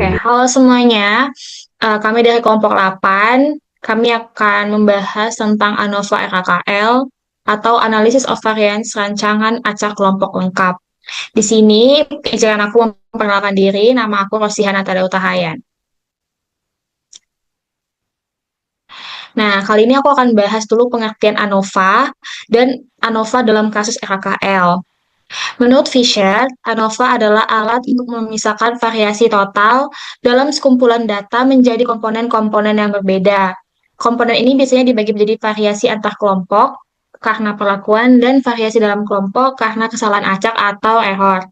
Oke, halo semuanya. Kami dari kelompok 8, kami akan membahas tentang ANOVA RKKL atau Analysis of Variance Rancangan Acak Kelompok Lengkap. Di sini, izinkan aku memperkenalkan diri, nama aku Rosihan Atada Utahayan. Nah, kali ini aku akan bahas dulu pengertian ANOVA dan ANOVA dalam kasus RKKL. Menurut Fisher, ANOVA adalah alat untuk memisahkan variasi total dalam sekumpulan data menjadi komponen-komponen yang berbeda. Komponen ini biasanya dibagi menjadi variasi antar kelompok karena perlakuan dan variasi dalam kelompok karena kesalahan acak atau error.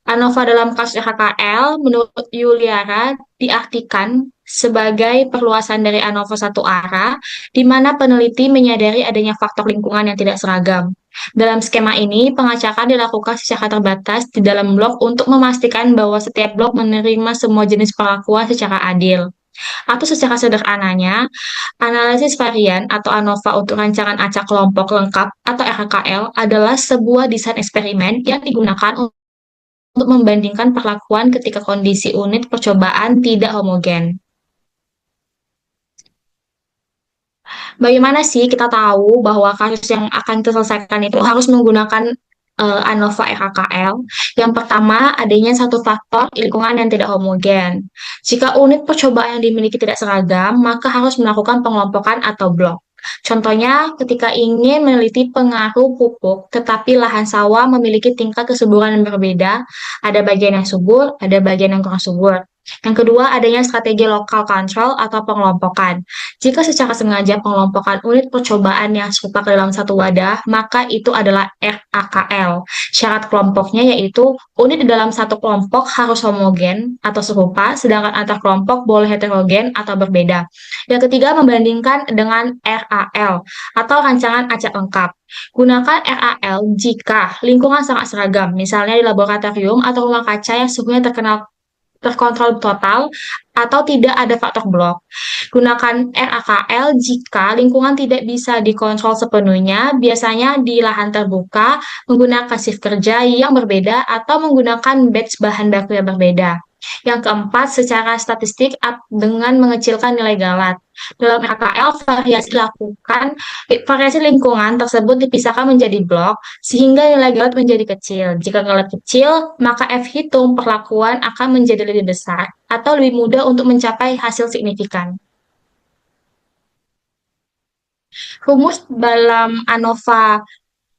ANOVA dalam kasus HKL menurut Yuliara diartikan sebagai perluasan dari ANOVA satu arah, di mana peneliti menyadari adanya faktor lingkungan yang tidak seragam. Dalam skema ini, pengacakan dilakukan secara terbatas di dalam blok untuk memastikan bahwa setiap blok menerima semua jenis perlakuan secara adil. Atau secara sederhananya, analisis varian atau ANOVA untuk rancangan acak kelompok lengkap atau RKL adalah sebuah desain eksperimen yang digunakan untuk membandingkan perlakuan ketika kondisi unit percobaan tidak homogen. Bagaimana sih kita tahu bahwa kasus yang akan diselesaikan itu harus menggunakan ANOVA RKKL? Yang pertama, adanya satu faktor lingkungan yang tidak homogen. Jika unit percobaan yang dimiliki tidak seragam, maka harus melakukan pengelompokan atau blok. Contohnya, ketika ingin meneliti pengaruh pupuk, tetapi lahan sawah memiliki tingkat kesuburan yang berbeda, ada bagian yang subur, ada bagian yang kurang subur. Yang kedua, adanya strategi local control atau pengelompokan. Jika secara sengaja pengelompokan unit percobaan yang serupa ke dalam satu wadah, maka itu adalah RAKL. Syarat kelompoknya yaitu unit di dalam satu kelompok harus homogen atau serupa, sedangkan antar kelompok boleh heterogen atau berbeda. Yang ketiga, membandingkan dengan RAL atau rancangan acak lengkap. Gunakan RAL jika lingkungan sangat seragam, misalnya di laboratorium atau rumah kaca yang suhunya terkontrol total atau tidak ada faktor blok. Gunakan RAKL jika lingkungan tidak bisa dikontrol sepenuhnya, biasanya di lahan terbuka, menggunakan shift kerja yang berbeda atau menggunakan batch bahan baku yang berbeda. Yang keempat, secara statistik dengan mengecilkan nilai galat. Dalam RKL, variasi lingkungan tersebut dipisahkan menjadi blok, sehingga nilai galat menjadi kecil. Jika galat kecil, maka F hitung perlakuan akan menjadi lebih besar, atau lebih mudah untuk mencapai hasil signifikan. Rumus dalam ANOVA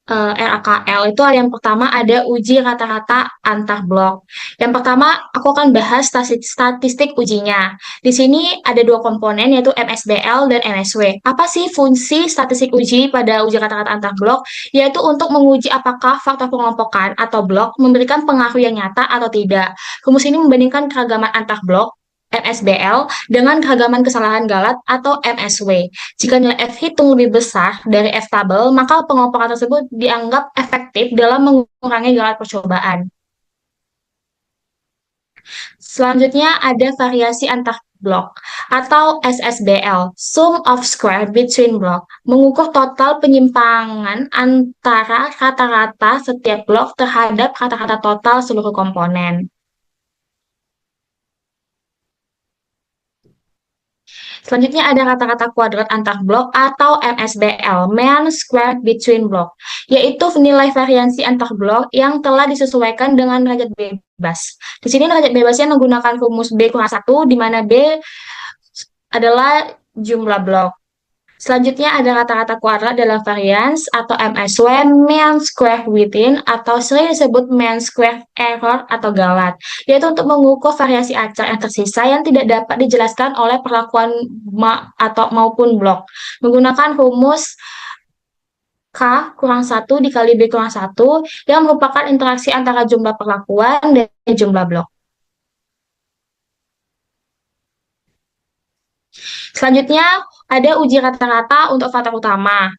RAKL itu yang pertama ada uji rata-rata antar blok. Yang pertama, aku akan bahas statistik ujinya. Di sini ada dua komponen yaitu MSBL dan MSW. Apa sih fungsi statistik uji pada uji rata-rata antar blok? Yaitu untuk menguji apakah faktor pengelompokan atau blok memberikan pengaruh yang nyata atau tidak. Rumus ini membandingkan keragaman antar blok MSBL dengan keragaman kesalahan galat atau MSW. Jika nilai F hitung lebih besar dari F tabel, maka pengelompokan tersebut dianggap efektif dalam mengurangi galat percobaan. Selanjutnya ada variasi antar blok atau SSBL, sum of square between block, mengukur total penyimpangan antara rata-rata setiap blok terhadap rata-rata total seluruh komponen. Selanjutnya ada rata-rata kuadrat antar blok atau MSBL, mean square between block, yaitu nilai variansi antar blok yang telah disesuaikan dengan derajat bebas. Di sini derajat bebasnya menggunakan rumus B kurang 1, di mana B adalah jumlah blok. Selanjutnya ada rata-rata kuadrat dalam variance atau MSW, mean square within, atau sering disebut mean square error atau galat, yaitu untuk mengukur variasi acak yang tersisa yang tidak dapat dijelaskan oleh perlakuan atau maupun blok. Menggunakan rumus K kurang 1 dikali B kurang 1 yang merupakan interaksi antara jumlah perlakuan dan jumlah blok. Selanjutnya, ada uji rata-rata untuk faktor utama.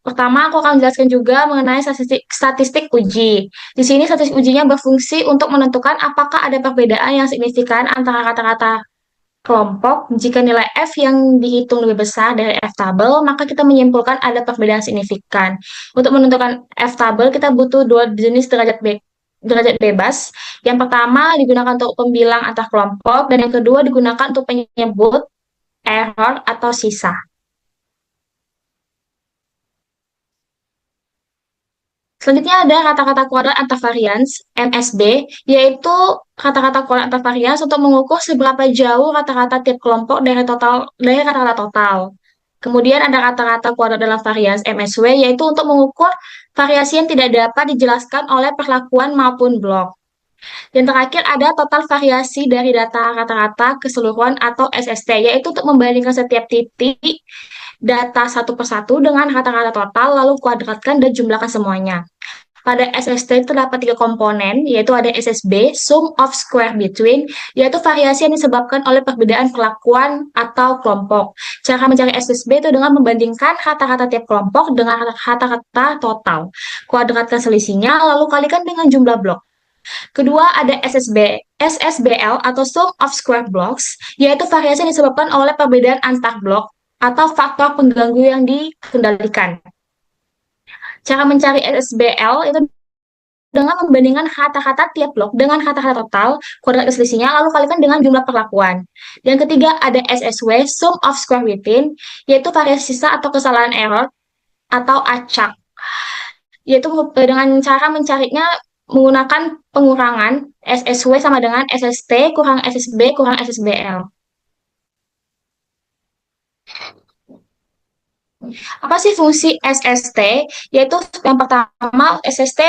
Pertama, aku akan menjelaskan juga mengenai statistik uji. Di sini statistik ujinya berfungsi untuk menentukan apakah ada perbedaan yang signifikan antara rata-rata kelompok. Jika nilai F yang dihitung lebih besar dari F tabel, maka kita menyimpulkan ada perbedaan signifikan. Untuk menentukan F tabel, kita butuh dua jenis derajat derajat bebas. Yang pertama digunakan untuk pembilang antar kelompok, dan yang kedua digunakan untuk penyebut error atau sisa. Selanjutnya ada kata-kata kuadrat antarvarians (MSB), yaitu kata-kata kuadrat antarvarians untuk mengukur seberapa jauh kata-kata tiap kelompok dari kata-kata total. Kemudian ada kata-kata kuadrat dalam varians MSW, yaitu untuk mengukur variasi yang tidak dapat dijelaskan oleh perlakuan maupun blok. Dan terakhir ada total variasi dari data kata-kata keseluruhan atau SST, yaitu untuk membandingkan setiap titik data satu persatu dengan kata-kata total, lalu kuadratkan dan jumlahkan semuanya. Pada SST terdapat tiga komponen, yaitu ada SSB, sum of square between, yaitu variasi yang disebabkan oleh perbedaan perlakuan atau kelompok. Cara mencari SSB itu dengan membandingkan kata-kata tiap kelompok dengan kata-kata total. Kuadratkan selisihnya, lalu kalikan dengan jumlah blok. Kedua ada SSBL atau sum of square blocks, yaitu variasi yang disebabkan oleh perbedaan antar blok atau faktor pengganggu yang dikendalikan. Cara mencari SSBL itu dengan membandingkan kata-kata tiap blok dengan kata-kata total, kuadrat selisihnya, lalu kalikan dengan jumlah perlakuan. Yang ketiga ada SSW, sum of square within, yaitu variasi sisa atau kesalahan error atau acak, yaitu dengan cara mencarinya menggunakan pengurangan SSW sama dengan SST kurang SSB kurang SSBL. Apa sih fungsi SST? Yaitu yang pertama, SST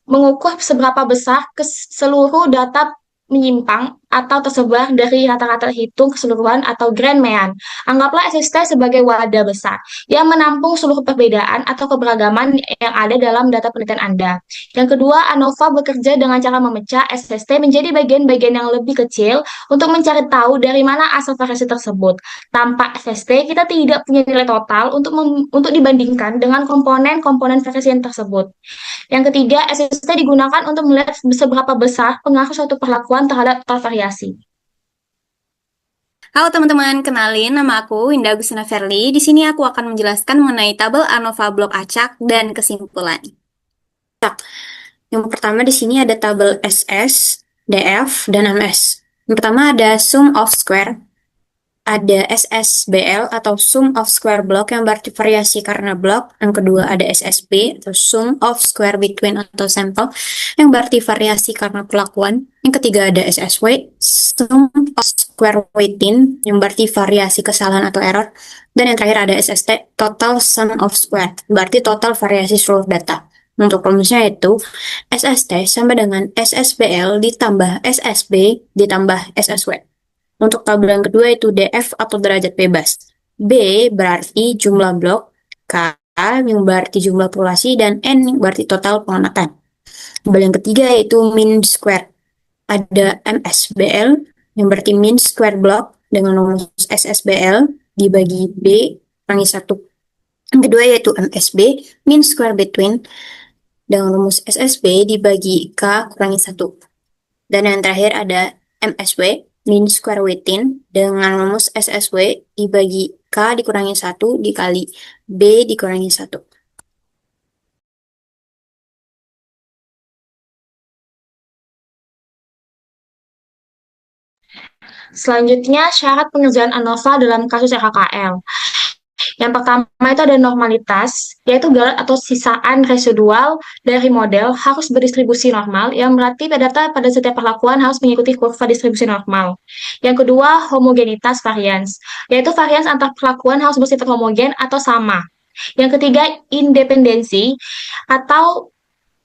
mengukur seberapa besar seluruh data menyimpang atau tersebar dari rata-rata hitung keseluruhan atau grand mean. Anggaplah SST sebagai wadah besar yang menampung seluruh perbedaan atau keberagaman yang ada dalam data penelitian Anda. Yang kedua, ANOVA bekerja dengan cara memecah SST menjadi bagian-bagian yang lebih kecil untuk mencari tahu dari mana asal variasi tersebut. Tanpa SST, kita tidak punya nilai total untuk dibandingkan dengan komponen-komponen variasi yang tersebut. Yang ketiga, SST digunakan untuk melihat seberapa besar pengaruh suatu perlakuan terhadap total variasi. Halo teman-teman, kenalin nama aku Winda Agustina Verly. Di sini aku akan menjelaskan mengenai tabel ANOVA blok acak dan kesimpulan. Yang pertama di sini ada tabel SS, DF, dan MS. Yang pertama ada sum of square, ada SSBL atau sum of square block yang berarti variasi karena blok. Yang kedua ada SSB atau sum of square between atau sampel yang berarti variasi karena perlakuan. Yang ketiga ada SSW, sum of square within yang berarti variasi kesalahan atau error. Dan yang terakhir ada SST, total sum of square, berarti total variasi seluruh data. Untuk rumusnya itu SST sama dengan SSBL ditambah SSB ditambah SSW. Untuk tabel yang kedua itu DF atau derajat bebas. B berarti jumlah blok, K yang berarti jumlah populasi, dan N yang berarti total pengamatan. Tabel yang ketiga yaitu mean square. Ada MSBL yang berarti mean square block dengan rumus SSBL dibagi B kurangi 1. Yang kedua yaitu MSB, mean square between, dengan rumus SSB dibagi K kurangi 1. Dan yang terakhir ada MSW, mean square within, dengan rumus SSW dibagi K dikurangi 1 dikali B dikurangi 1. Selanjutnya, syarat pengerjaan ANOVA dalam kasus RKKL. Yang pertama itu ada normalitas, yaitu galat atau sisaan residual dari model harus berdistribusi normal, yang berarti data pada setiap perlakuan harus mengikuti kurva distribusi normal. Yang kedua, homogenitas varians, yaitu varians antar perlakuan harus bersifat homogen atau sama. Yang ketiga, independensi, atau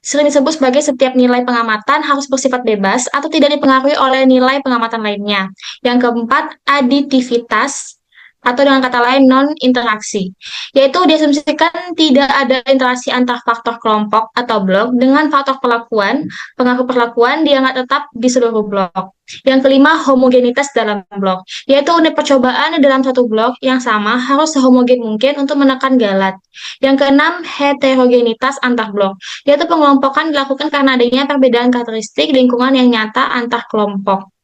sering disebut sebagai setiap nilai pengamatan harus bersifat bebas atau tidak dipengaruhi oleh nilai pengamatan lainnya. Yang keempat, aditivitas, atau dengan kata lain non-interaksi, yaitu diasumsikan tidak ada interaksi antar faktor kelompok atau blok dengan faktor perlakuan, pengaruh perlakuan dianggap tetap di seluruh blok. Yang kelima, homogenitas dalam blok, yaitu unit percobaan dalam satu blok yang sama harus sehomogen mungkin untuk menekan galat. Yang keenam, heterogenitas antar blok, yaitu pengelompokan dilakukan karena adanya perbedaan karakteristik lingkungan yang nyata antar kelompok.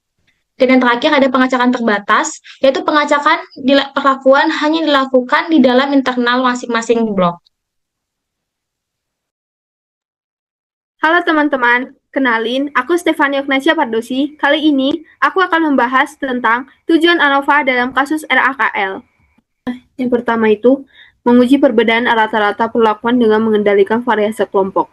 Dan yang terakhir ada pengacakan terbatas, yaitu pengacakan perlakuan hanya dilakukan di dalam internal masing-masing blok. Halo teman-teman, Kenalin, aku Stefania Ognasia Pardosi. Kali ini, aku akan membahas tentang tujuan ANOVA dalam kasus RAKL. Yang pertama itu, menguji perbedaan rata-rata perlakuan dengan mengendalikan variasi kelompok.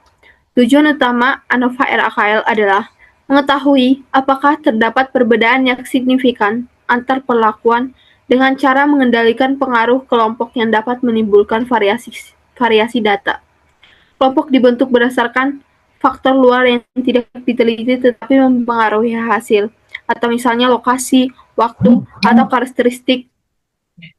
Tujuan utama ANOVA RAKL adalah mengetahui apakah terdapat perbedaan yang signifikan antar perlakuan dengan cara mengendalikan pengaruh kelompok yang dapat menimbulkan variasi data. Kelompok dibentuk berdasarkan faktor luar yang tidak diteliti tetapi mempengaruhi hasil, atau misalnya lokasi, waktu, atau karakteristik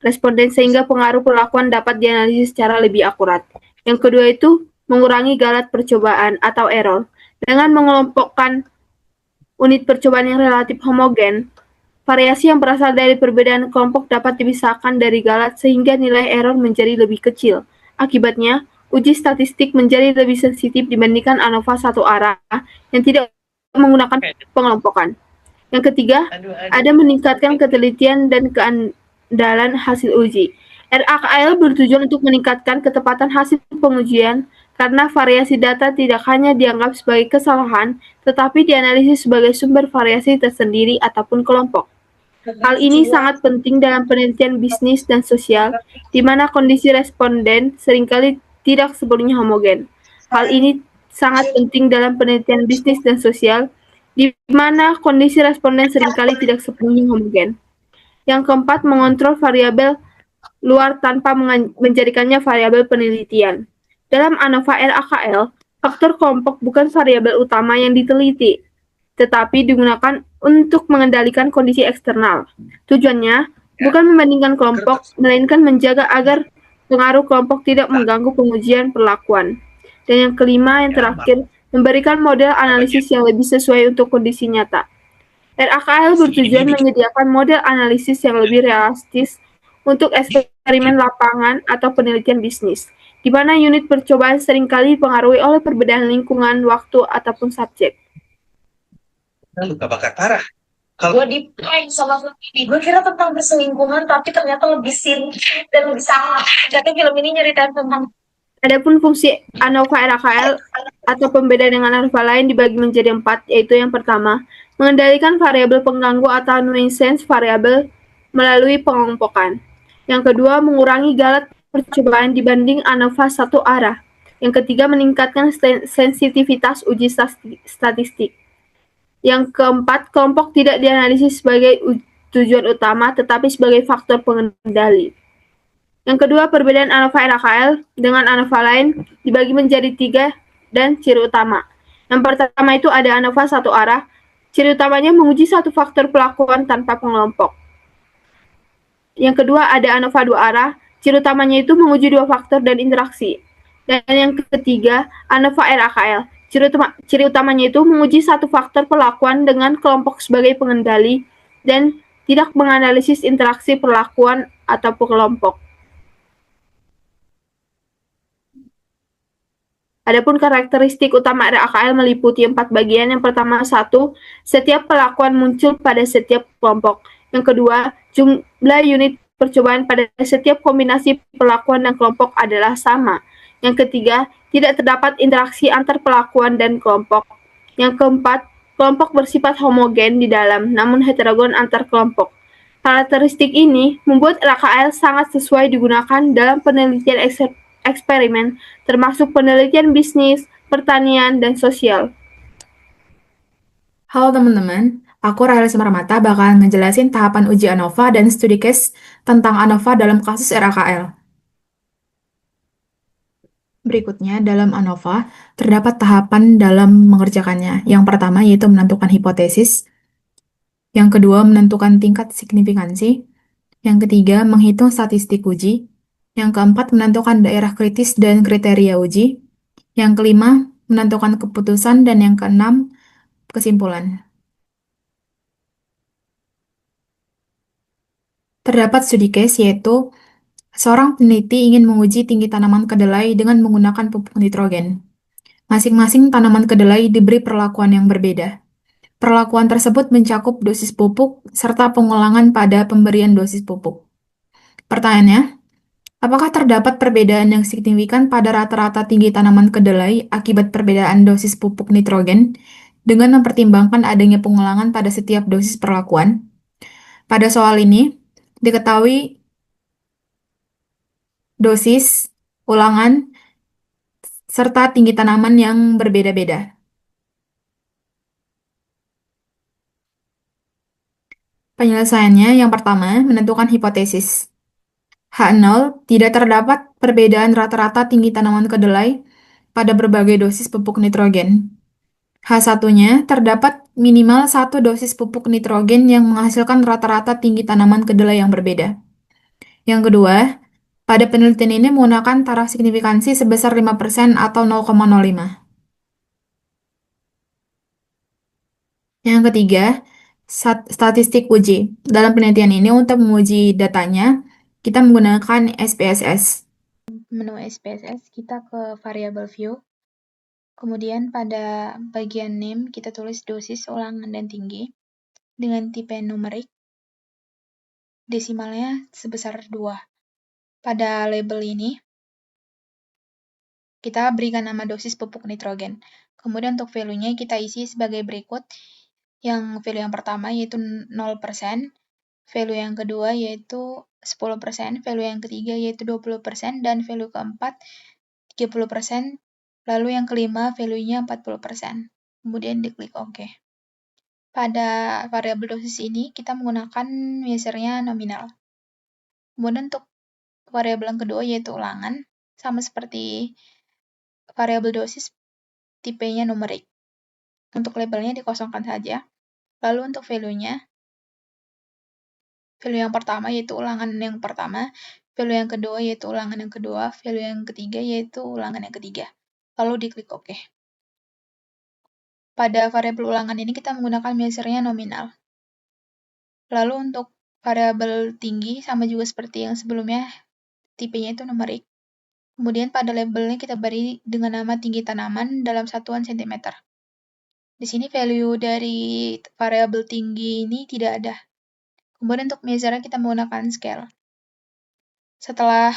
responden sehingga pengaruh perlakuan dapat dianalisis secara lebih akurat. Yang kedua itu mengurangi galat percobaan atau error. Dengan mengelompokkan unit percobaan yang relatif homogen, variasi yang berasal dari perbedaan kelompok dapat dipisahkan dari galat sehingga nilai error menjadi lebih kecil. Akibatnya, uji statistik menjadi lebih sensitif dibandingkan ANOVA satu arah yang tidak menggunakan pengelompokan. Yang ketiga, ada meningkatkan ketelitian dan keandalan hasil uji. RAKL bertujuan untuk meningkatkan ketepatan hasil pengujian karena variasi data tidak hanya dianggap sebagai kesalahan, tetapi dianalisis sebagai sumber variasi tersendiri ataupun kelompok. Hal ini sangat penting dalam penelitian bisnis dan sosial, di mana kondisi responden seringkali tidak sepenuhnya homogen. Hal ini sangat penting dalam penelitian bisnis dan sosial, di mana kondisi responden seringkali tidak sepenuhnya homogen. Yang keempat, mengontrol variabel luar tanpa menjadikannya variabel penelitian. Dalam ANOVA RAKL, faktor kelompok bukan variabel utama yang diteliti, tetapi digunakan untuk mengendalikan kondisi eksternal. Tujuannya bukan membandingkan kelompok, melainkan menjaga agar pengaruh kelompok tidak mengganggu pengujian perlakuan. Dan yang kelima, yang terakhir, memberikan model analisis yang lebih sesuai untuk kondisi nyata. RAKL bertujuan menyediakan model analisis yang lebih realistis untuk eksperimen lapangan atau penelitian bisnis, di mana unit percobaan seringkali dipengaruhi oleh perbedaan lingkungan, waktu, ataupun subjek. Luka bakar parah. Gue di prank sama film ini. Gue kira tentang perselingkuhan, tapi ternyata lebih sin dan lebih sama. Tapi film ini nyeritain tentang. Adapun fungsi ANOVA RAKL atau pembeda dengan ANOVA lain dibagi menjadi 4, yaitu yang pertama, mengendalikan variabel pengganggu atau nuisance variabel melalui pengelompokan. Yang kedua, mengurangi galat percobaan dibanding ANOVA satu arah. Yang ketiga, meningkatkan sensitivitas uji statistik. Yang keempat, kelompok tidak dianalisis sebagai tujuan utama, tetapi sebagai faktor pengendali. Yang kedua, perbedaan ANOVA RAKL dengan ANOVA lain dibagi menjadi 3 dan ciri utama. Yang pertama itu ada ANOVA satu arah. Ciri utamanya menguji satu faktor pelakuan tanpa pengelompok. Yang kedua, ada ANOVA dua arah. Ciri utamanya itu menguji 2 faktor dan interaksi. Dan yang ketiga, ANOVA RAKL. Ciri utamanya itu menguji satu faktor perlakuan dengan kelompok sebagai pengendali dan tidak menganalisis interaksi perlakuan atau kelompok. Adapun karakteristik utama RAKL meliputi 4 bagian. Yang pertama, 1, setiap perlakuan muncul pada setiap kelompok. Yang kedua, jumlah unit percobaan pada setiap kombinasi perlakuan dan kelompok adalah sama. Yang ketiga, tidak terdapat interaksi antar perlakuan dan kelompok. Yang keempat, kelompok bersifat homogen di dalam, namun heterogen antar kelompok. Karakteristik ini membuat RAKL sangat sesuai digunakan dalam penelitian eksperimen, termasuk penelitian bisnis, pertanian, dan sosial. Halo teman-teman, aku Rahel Semarmata bakalan ngejelasin tahapan uji ANOVA dan studi case tentang ANOVA dalam kasus RAKL. Berikutnya, dalam ANOVA, terdapat tahapan dalam mengerjakannya. Yang pertama yaitu menentukan hipotesis. Yang kedua, menentukan tingkat signifikansi. Yang ketiga, menghitung statistik uji. Yang keempat, menentukan daerah kritis dan kriteria uji. Yang kelima, menentukan keputusan. Dan yang keenam, kesimpulan. Terdapat studi case yaitu seorang peneliti ingin menguji tinggi tanaman kedelai dengan menggunakan pupuk nitrogen. Masing-masing tanaman kedelai diberi perlakuan yang berbeda. Perlakuan tersebut mencakup dosis pupuk serta pengulangan pada pemberian dosis pupuk. Pertanyaannya, apakah terdapat perbedaan yang signifikan pada rata-rata tinggi tanaman kedelai akibat perbedaan dosis pupuk nitrogen? dengan mempertimbangkan adanya pengulangan pada setiap dosis perlakuan. Pada soal ini, diketahui dosis, ulangan, serta tinggi tanaman yang berbeda-beda. Penyelesaiannya yang pertama, menentukan hipotesis. H0, tidak terdapat perbedaan rata-rata tinggi tanaman kedelai pada berbagai dosis pupuk nitrogen. H1-nya, terdapat minimal satu dosis pupuk nitrogen yang menghasilkan rata-rata tinggi tanaman kedelai yang berbeda. Yang kedua, pada penelitian ini menggunakan taraf signifikansi sebesar 5% atau 0,05. Yang ketiga, statistik uji. Dalam penelitian ini, untuk menguji datanya, kita menggunakan SPSS. Menu SPSS, kita ke variable view. Kemudian pada bagian name, kita tulis dosis, ulangan, dan tinggi dengan tipe numerik. Desimalnya sebesar 2. Pada label ini, kita berikan nama dosis pupuk nitrogen. Kemudian untuk value-nya kita isi sebagai berikut. Yang value yang pertama yaitu 0%, value yang kedua yaitu 10%, value yang ketiga yaitu 20%, dan value keempat 30%, lalu yang kelima value-nya 40%. Kemudian diklik OK. Pada variabel dosis ini kita menggunakan measure-nya nominal. Kemudian untuk variabel yang kedua yaitu ulangan, sama seperti variabel dosis, tipenya numerik. Untuk labelnya dikosongkan saja. Lalu untuk value-nya, value yang pertama yaitu ulangan yang pertama, value yang kedua yaitu ulangan yang kedua, value yang ketiga yaitu ulangan yang ketiga. Lalu diklik OK. Pada variabel ulangan ini kita menggunakan measure-nya nominal. Lalu untuk variabel tinggi sama juga seperti yang sebelumnya, tipenya itu numerik. Kemudian pada labelnya kita beri dengan nama tinggi tanaman dalam satuan cm. Di sini value dari variabel tinggi ini tidak ada. Kemudian untuk measure-nya kita menggunakan scale. Setelah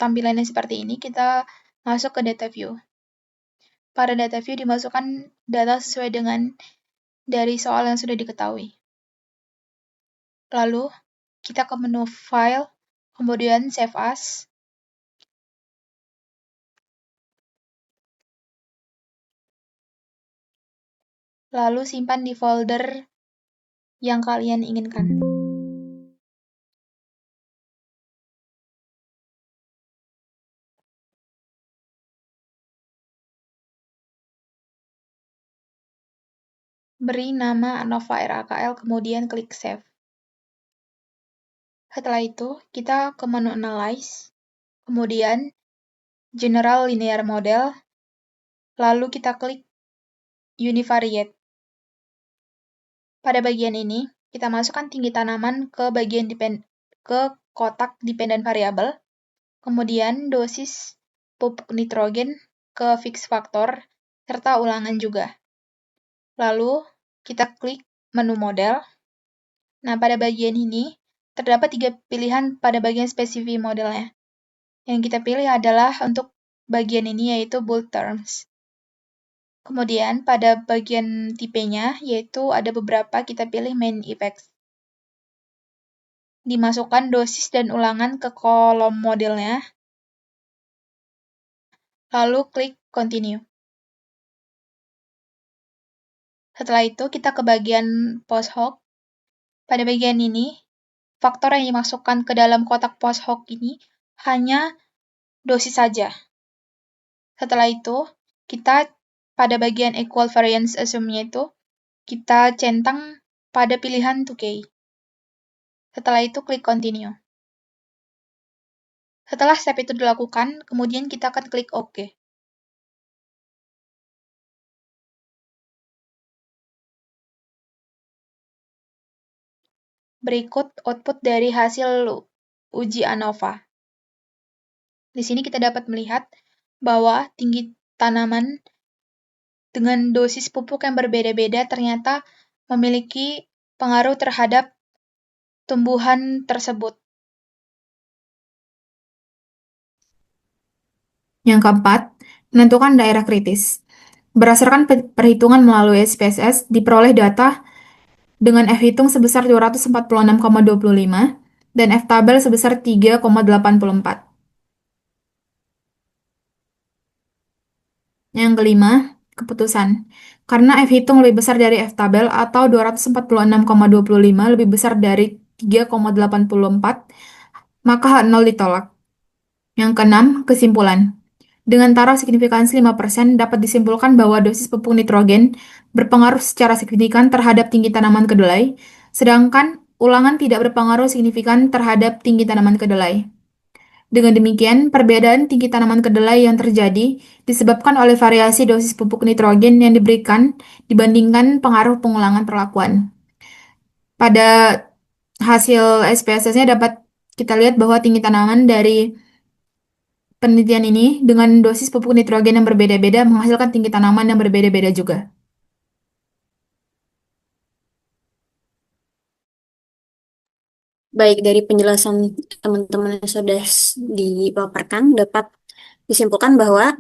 tampilannya seperti ini, kita masuk ke data view. Pada data view dimasukkan data sesuai dengan dari soal yang sudah diketahui. Lalu, kita ke menu File, kemudian Save As. Lalu simpan di folder yang kalian inginkan. Beri nama ANOVA RAKL, kemudian klik Save. Setelah itu, kita ke menu Analyze, kemudian General Linear Model, lalu kita klik Univariate. Pada bagian ini, kita masukkan tinggi tanaman ke kotak dependent variable, kemudian dosis pupuk nitrogen ke fix factor, serta ulangan juga. Lalu, kita klik menu model. Nah, pada bagian ini, terdapat 3 pilihan pada bagian spesifik modelnya. Yang kita pilih adalah untuk bagian ini, yaitu bold terms. Kemudian, pada bagian tipenya, yaitu ada beberapa, kita pilih main effects. Dimasukkan dosis dan ulangan ke kolom modelnya, lalu klik continue. Setelah itu, kita ke bagian post hoc. Pada bagian ini, faktor yang dimasukkan ke dalam kotak post hoc ini hanya dosis saja. Setelah itu, kita pada bagian equal variance assume-nya itu, kita centang pada pilihan 2K. Setelah itu, klik continue. Setelah step itu dilakukan, kemudian kita akan klik OK. Berikut output dari hasil uji ANOVA. Di sini kita dapat melihat bahwa tinggi tanaman dengan dosis pupuk yang berbeda-beda ternyata memiliki pengaruh terhadap tumbuhan tersebut. Yang keempat, menentukan daerah kritis. Berdasarkan perhitungan melalui SPSS, diperoleh data dengan F hitung sebesar 246,25 dan F tabel sebesar 3,84. Yang kelima, keputusan. Karena F hitung lebih besar dari F tabel atau 246,25 lebih besar dari 3,84, maka H0 ditolak. Yang keenam, kesimpulan. Dengan taruh signifikansi 5%, dapat disimpulkan bahwa dosis pupuk nitrogen berpengaruh secara signifikan terhadap tinggi tanaman kedelai, sedangkan ulangan tidak berpengaruh signifikan terhadap tinggi tanaman kedelai. Dengan demikian, perbedaan tinggi tanaman kedelai yang terjadi disebabkan oleh variasi dosis pupuk nitrogen yang diberikan dibandingkan pengaruh pengulangan perlakuan. Pada hasil SPSS-nya dapat kita lihat bahwa tinggi tanaman dari penelitian ini dengan dosis pupuk nitrogen yang berbeda-beda menghasilkan tinggi tanaman yang berbeda-beda juga. Baik, dari penjelasan teman-teman yang sudah dipaparkan, dapat disimpulkan bahwa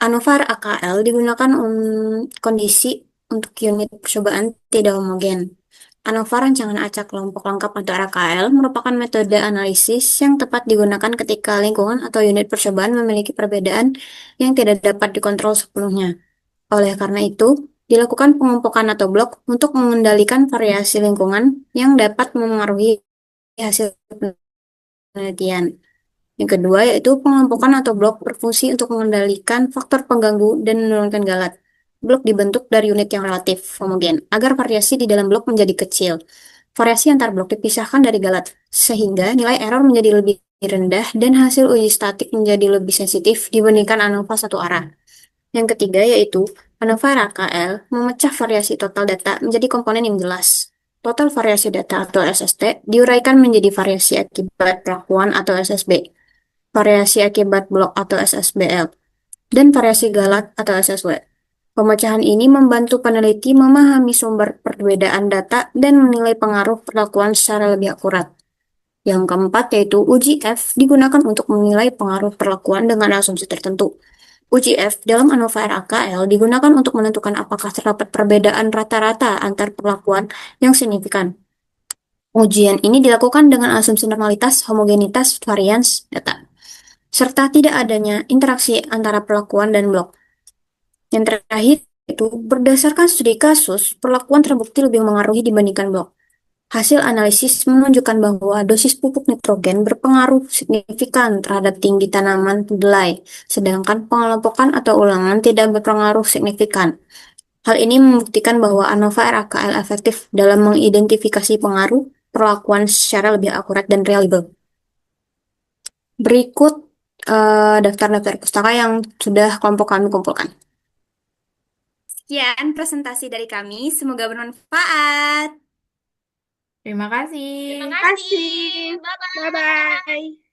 ANOVA AKL digunakan kondisi untuk unit percobaan tidak homogen. ANOVA rancangan acak kelompok lengkap atau RKL merupakan metode analisis yang tepat digunakan ketika lingkungan atau unit percobaan memiliki perbedaan yang tidak dapat dikontrol sepenuhnya. Oleh karena itu, dilakukan pengelompokan atau blok untuk mengendalikan variasi lingkungan yang dapat memengaruhi hasil penelitian. Yang kedua yaitu pengelompokan atau blok berfungsi untuk mengendalikan faktor pengganggu dan menurunkan galat. Blok dibentuk dari unit yang relatif homogen agar variasi di dalam blok menjadi kecil. Variasi antar blok dipisahkan dari galat, sehingga nilai error menjadi lebih rendah dan hasil uji statik menjadi lebih sensitif dibandingkan ANOVA satu arah. Yang ketiga yaitu ANOVA RKL memecah variasi total data menjadi komponen yang jelas. Total variasi data atau SST diuraikan menjadi variasi akibat pelakuan atau SSB, variasi akibat blok atau SSBL, dan variasi galat atau SSW. Pemecahan ini membantu peneliti memahami sumber perbedaan data dan menilai pengaruh perlakuan secara lebih akurat. Yang keempat yaitu uji F digunakan untuk menilai pengaruh perlakuan dengan asumsi tertentu. Uji F dalam ANOVA RAKL digunakan untuk menentukan apakah terdapat perbedaan rata-rata antar perlakuan yang signifikan. Ujian ini dilakukan dengan asumsi normalitas, homogenitas, varians data, serta tidak adanya interaksi antara perlakuan dan blok. Yang terakhir itu berdasarkan studi kasus, perlakuan terbukti lebih mengaruhi dibandingkan blok. Hasil analisis menunjukkan bahwa dosis pupuk nitrogen berpengaruh signifikan terhadap tinggi tanaman kedelai, sedangkan pengelompokan atau ulangan tidak berpengaruh signifikan. Hal ini membuktikan bahwa ANOVA RAKL efektif dalam mengidentifikasi pengaruh perlakuan secara lebih akurat dan reliable. Berikut daftar-daftar pustaka yang sudah kelompok kami kumpulkan. Sekian presentasi dari kami, semoga bermanfaat. Terima kasih. Terima Terima kasih. kasih. Bye-bye. Bye-bye.